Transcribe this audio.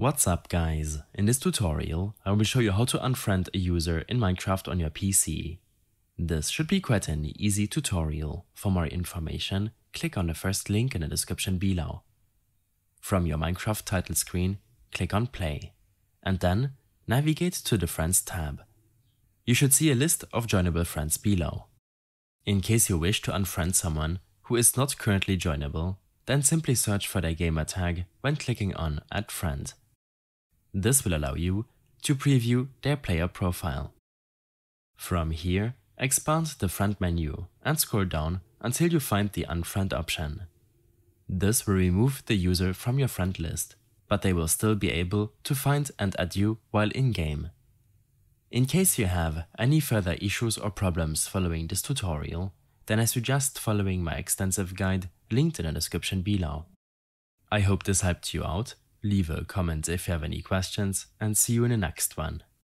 What's up guys, in this tutorial I will show you how to unfriend a user in Minecraft on your PC. This should be quite an easy tutorial. For more information, click on the first link in the description below. From your Minecraft title screen, click on Play, and then navigate to the Friends tab. You should see a list of joinable friends below. In case you wish to unfriend someone who is not currently joinable, then simply search for their gamer tag when clicking on Add Friend. This will allow you to preview their player profile. From here, expand the friend menu and scroll down until you find the unfriend option. This will remove the user from your friend list, but they will still be able to find and add you while in-game. In case you have any further issues or problems following this tutorial, then I suggest following my extensive guide linked in the description below. I hope this helped you out. Leave a comment if you have any questions, and see you in the next one.